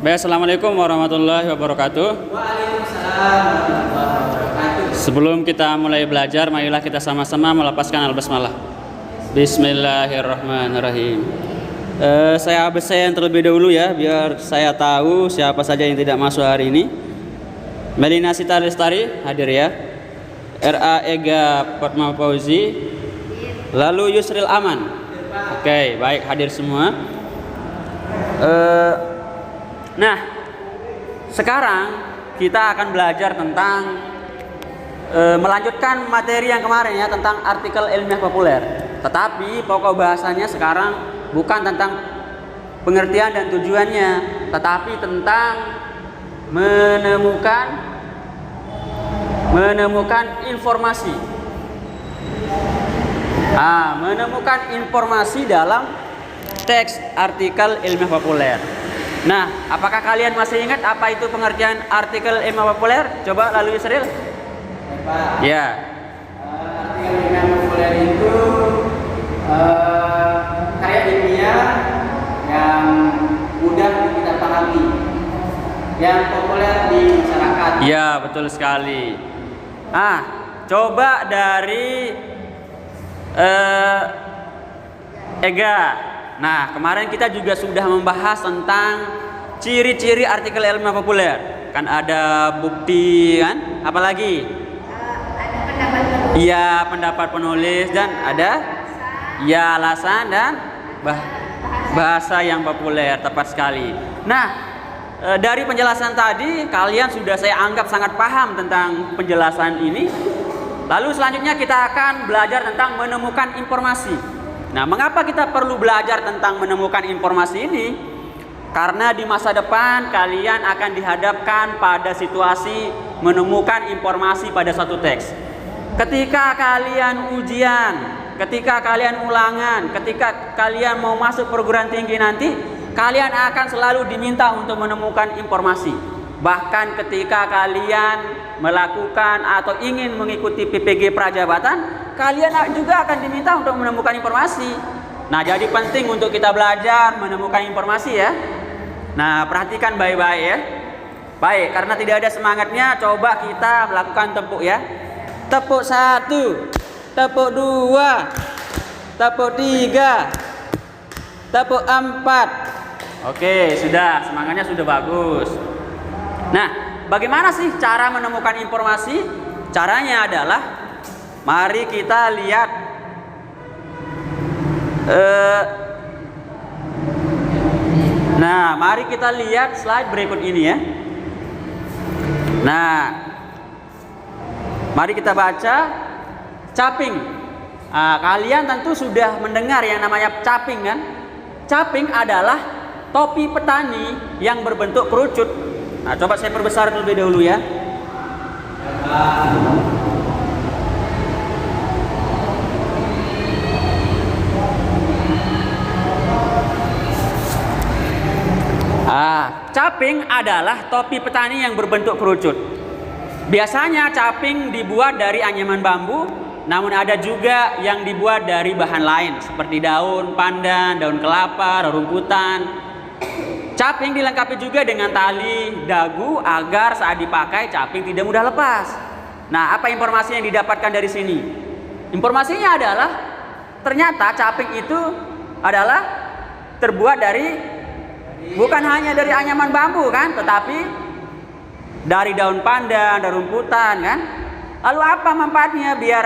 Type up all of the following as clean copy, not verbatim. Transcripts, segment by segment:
Baik, assalamualaikum warahmatullahi wabarakatuh. Waalaikumsalam warahmatullahi wabarakatuh. Sebelum kita mulai belajar, marilah kita sama-sama melepaskan al-basmalah. Bismillahirrahmanirrahim. Saya absen terlebih dahulu ya, biar saya tahu siapa saja yang tidak masuk hari ini. Melina Sita Lestari hadir ya. RA Ega Fatma Fauzi. Lalu Yusril Aman. Oke, baik, hadir semua. Nah, sekarang kita akan belajar tentang melanjutkan materi yang kemarin ya, tentang artikel ilmiah populer. Tetapi pokok bahasanya sekarang bukan tentang pengertian dan tujuannya, tetapi tentang menemukan informasi. Menemukan informasi dalam teks artikel ilmiah populer. Nah, apakah kalian masih ingat apa itu pengertian artikel ilmiah populer? Coba lalu Yusril. Ya. Artikel ilmiah populer itu karya ilmiah yang mudah kita pahami, yang populer di masyarakat. Ya, betul sekali. Coba dari Ega. Nah, kemarin kita juga sudah membahas tentang ciri-ciri artikel ilmiah populer. Kan ada bukti kan? Apalagi? Ada pendapat penulis. Iya, pendapat penulis dan ada ya alasan dan bahasa yang populer, tepat sekali. Nah, dari penjelasan tadi kalian sudah saya anggap sangat paham tentang penjelasan ini. Lalu selanjutnya kita akan belajar tentang menemukan informasi. Nah, mengapa kita perlu belajar tentang menemukan informasi ini? Karena di masa depan kalian akan dihadapkan pada situasi menemukan informasi pada satu teks. Ketika kalian ujian, ketika kalian ulangan, ketika kalian mau masuk perguruan tinggi nanti, kalian akan selalu diminta untuk menemukan informasi. Bahkan ketika kalian melakukan atau ingin mengikuti PPG Prajabatan, kalian juga akan diminta untuk menemukan informasi. Nah, jadi penting untuk kita belajar menemukan informasi ya. Nah, perhatikan baik-baik ya. Baik, karena tidak ada semangatnya, coba kita melakukan tepuk ya. Tepuk 1, tepuk 2, tepuk 3, tepuk 4. Oke, sudah, semangatnya sudah bagus. Nah, bagaimana sih cara menemukan informasi? Caranya adalah mari kita lihat mari kita lihat slide berikut ini ya. Nah, mari kita baca caping. Kalian tentu sudah mendengar yang namanya caping kan? Caping adalah topi petani yang berbentuk kerucut. Nah, coba saya perbesar terlebih dahulu ya. Caping adalah topi petani yang berbentuk kerucut. Biasanya caping dibuat dari anyaman bambu, namun ada juga yang dibuat dari bahan lain seperti daun pandan, daun kelapa, rumputan. Caping dilengkapi juga dengan tali dagu agar saat dipakai caping tidak mudah lepas. Nah, apa informasi yang didapatkan dari sini? Informasinya adalah ternyata caping itu adalah terbuat dari bukan hanya dari anyaman bambu kan, tetapi dari daun pandan, daun rumputan kan. Lalu apa manfaatnya, biar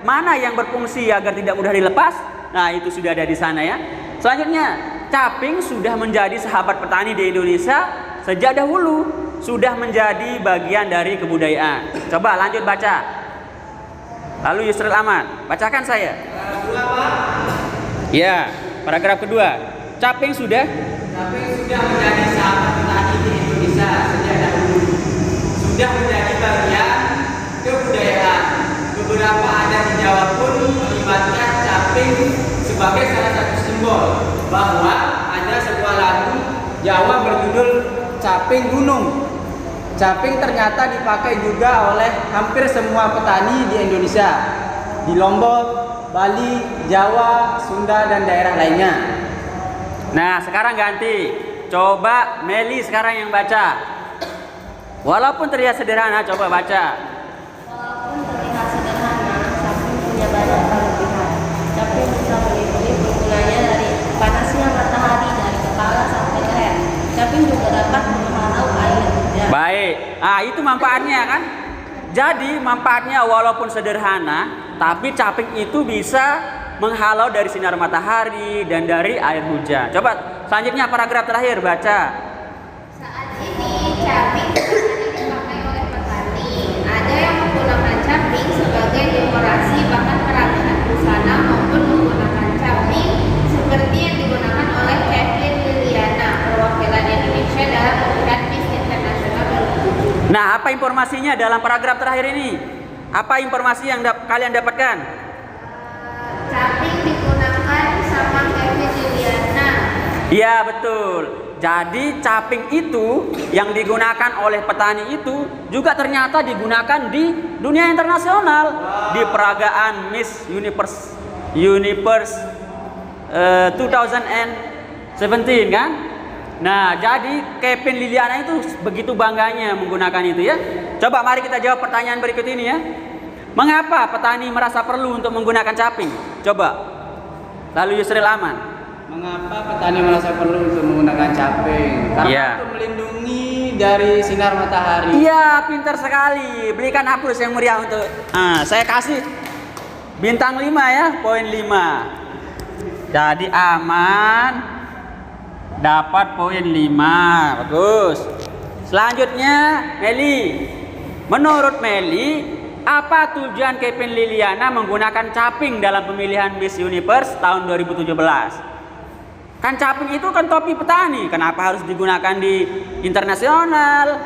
mana yang berfungsi agar tidak mudah dilepas? Nah, itu sudah ada di sana ya. Selanjutnya, caping sudah menjadi sahabat petani di Indonesia sejak dahulu, sudah menjadi bagian dari kebudayaan. Coba lanjut baca. Lalu Yusril Aman, bacakan saya. Ya, paragraf kedua. Caping sudah menjadi sahabat petani di Indonesia sejak dahulu, sudah menjadi bagian kebudayaan. Beberapa adat di Jawa pun melibatkan caping sebagai salah satu simbol bahwa ada sebuah lagu Jawa berjudul Caping Gunung. Caping ternyata dipakai juga oleh hampir semua petani di Indonesia, di Lombok, Bali, Jawa, Sunda, dan daerah lainnya. Nah, sekarang ganti. Coba Meli sekarang yang baca. Walaupun terlihat sederhana, coba baca. Walaupun terlihat sederhana, caping punya banyak kelebihan. Caping bisa melindungi penggunanya dari panasnya matahari dari kepala sampai leher. Caping juga dapat menghalau air hujan. Baik, itu manfaatnya kan? Jadi manfaatnya walaupun sederhana, tapi caping itu bisa menghalau dari sinar matahari dan dari air hujan. Coba selanjutnya paragraf terakhir baca. Saat ini caping banyak dipakai oleh petani. Ada yang menggunakan caping sebagai dekorasi bahkan peragaan busana maupun menggunakan caping seperti yang digunakan oleh Kevin Liliana, perwakilan Indonesia dalam pemilihan Miss International 2007. Nah, apa informasinya dalam paragraf terakhir ini? Apa informasi yang kalian dapatkan? Caping digunakan sama Kevin Liliana. Iya, betul. Jadi caping itu yang digunakan oleh petani itu juga ternyata digunakan di dunia internasional. Di peragaan Miss Universe 2017 kan? Nah, jadi Kevin Liliana itu begitu bangganya menggunakan itu ya. Coba mari kita jawab pertanyaan berikut ini ya. Mengapa petani merasa perlu untuk menggunakan caping? Coba. Lalu Yusril Aman. Mengapa petani merasa perlu untuk menggunakan caping? Karena Iya. untuk melindungi dari sinar matahari. Iya, pintar sekali. Belikan hapus yang meriah untuk. Saya kasih bintang 5 ya, poin 5. Jadi Aman dapat poin 5. Bagus. Selanjutnya Meli. Menurut Meli, apa tujuan Kevin Liliana menggunakan caping dalam pemilihan Miss Universe tahun 2017? Kan caping itu kan topi petani, kenapa harus digunakan di internasional?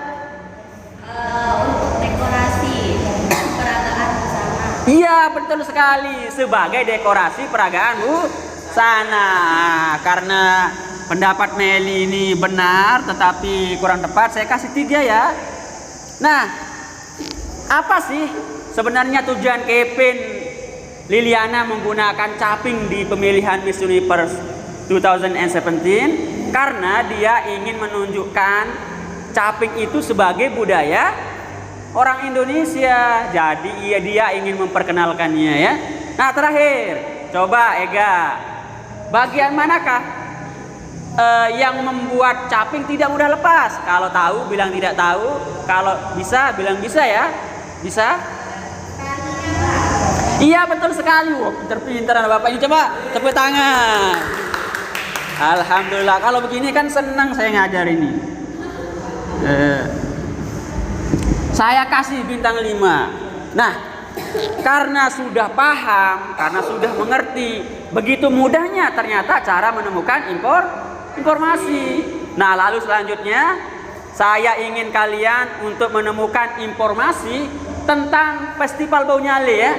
Untuk dekorasi peragaan busana. Iya, betul sekali, sebagai dekorasi peragaan busana. Karena pendapat Meli ini benar tetapi kurang tepat, saya kasih 3 ya. Nah, apa sih sebenarnya tujuan Kevin Liliana menggunakan caping di pemilihan Miss Universe 2017? Karena dia ingin menunjukkan caping itu sebagai budaya orang Indonesia. Jadi dia ingin memperkenalkannya ya. Nah, terakhir, coba Ega, bagian manakah yang membuat caping tidak mudah lepas? Kalau tahu bilang tidak tahu, kalau bisa bilang bisa ya. Bisa? Iya, betul sekali. Wah, pinter-pinter anak Bapak ini. Coba tepuk tangan. Alhamdulillah. Kalau begini kan senang saya ngajar ini. Saya kasih bintang 5. Nah, karena sudah paham, karena sudah mengerti, begitu mudahnya ternyata cara menemukan informasi. Nah, lalu selanjutnya saya ingin kalian untuk menemukan informasi tentang Festival Bau Nyale ya.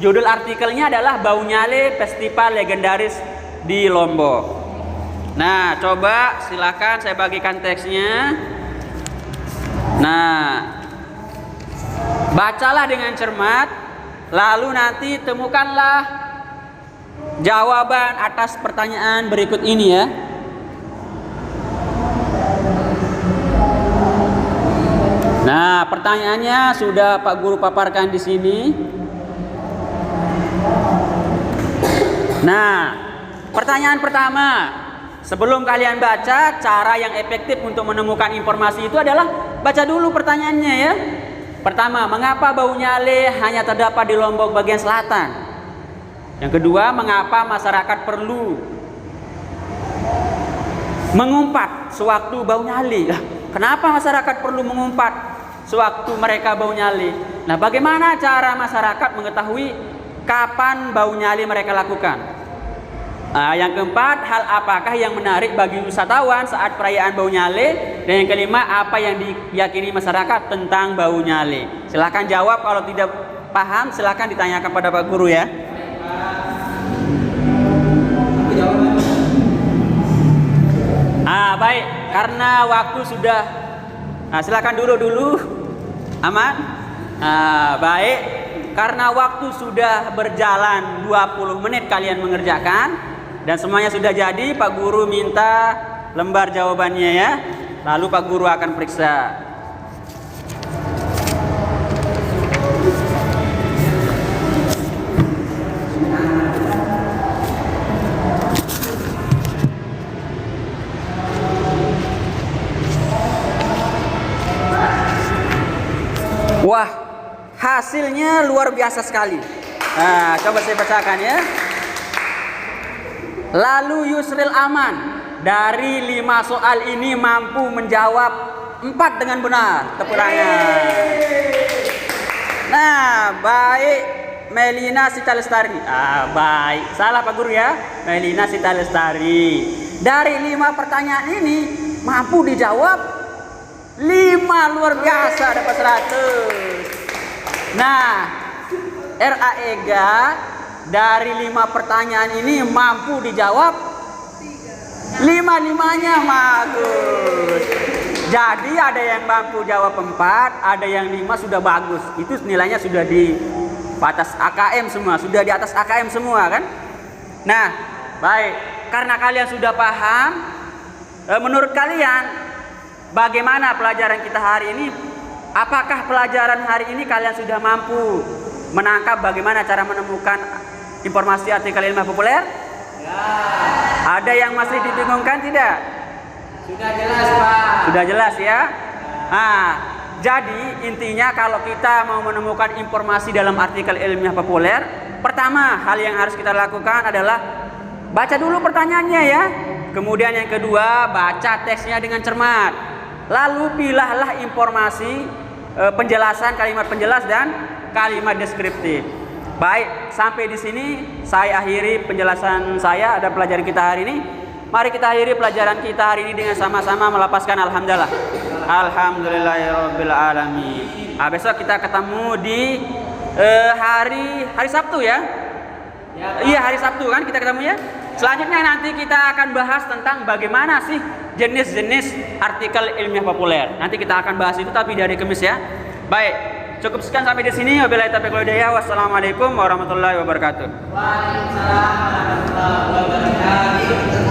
Judul artikelnya adalah Bau Nyale, Festival Legendaris di Lombok. Nah, coba silakan saya bagikan teksnya. Nah, bacalah dengan cermat, lalu nanti temukanlah jawaban atas pertanyaan berikut ini ya. Nah, pertanyaannya sudah Pak Guru paparkan di sini. Nah, pertanyaan pertama, sebelum kalian baca, cara yang efektif untuk menemukan informasi itu adalah baca dulu pertanyaannya ya. Pertama, mengapa Bau Nyale hanya terdapat di Lombok bagian selatan? Yang kedua, mengapa masyarakat perlu mengumpat sewaktu bau nyale? Kenapa masyarakat perlu mengumpat sewaktu mereka bau nyale? Nah, bagaimana cara masyarakat mengetahui kapan bau nyale mereka lakukan? Yang keempat, hal apakah yang menarik bagi wisatawan saat perayaan Bau Nyale? Dan yang kelima, apa yang diyakini masyarakat tentang Bau Nyale? Silahkan jawab, kalau tidak paham silahkan ditanyakan pada Pak Guru ya. Baik, karena waktu sudah, silakan dulu aman. Baik, karena waktu sudah berjalan 20 menit kalian mengerjakan dan semuanya sudah jadi, Pak Guru minta lembar jawabannya ya. Lalu Pak Guru akan periksa. Wah, hasilnya luar biasa sekali. Nah, coba saya bacakan ya. Lalu Yusril Aman dari 5 soal ini mampu menjawab 4 dengan benar. Tepuk tangan. Nah, baik Melina Sita Lestari. Baik. Salah Pak Guru ya. Melina Sita Lestari. Dari 5 pertanyaan ini mampu dijawab 5, luar biasa, dapat 100. Nah, Raega dari 5 pertanyaan ini mampu dijawab 5-5-nya, bagus. Jadi ada yang mampu jawab 4, ada yang 5, sudah bagus. Itu nilainya sudah di batas AKM semua, sudah di atas AKM semua kan? Nah, baik. Karena kalian sudah paham, menurut kalian bagaimana pelajaran kita hari ini? Apakah pelajaran hari ini kalian sudah mampu menangkap bagaimana cara menemukan informasi artikel ilmiah populer? Ya. Ada yang masih dibingungkan tidak? Sudah jelas, Pak. Sudah jelas ya? Nah, jadi intinya kalau kita mau menemukan informasi dalam artikel ilmiah populer, pertama hal yang harus kita lakukan adalah baca dulu pertanyaannya ya. Kemudian yang kedua, baca teksnya dengan cermat. Lalu pilahlah informasi, penjelasan, kalimat penjelas dan kalimat deskriptif. Baik, sampai di sini saya akhiri penjelasan saya ada pelajaran kita hari ini. Mari kita akhiri pelajaran kita hari ini dengan sama-sama melapaskan alhamdulillah. Alhamdulillahirabbil alamin. Besok kita ketemu di hari Sabtu ya. Iya, hari Sabtu kan kita ketemu ya. Selanjutnya nanti kita akan bahas tentang bagaimana sih jenis-jenis artikel ilmiah populer. Nanti kita akan bahas itu tapi dari Kamis ya. Baik, cukup sekian sampai di sini. Wabillahi taufiq wal hidayah. Wassalamualaikum warahmatullahi wabarakatuh. Waalaikumsalam warahmatullahi wabarakatuh.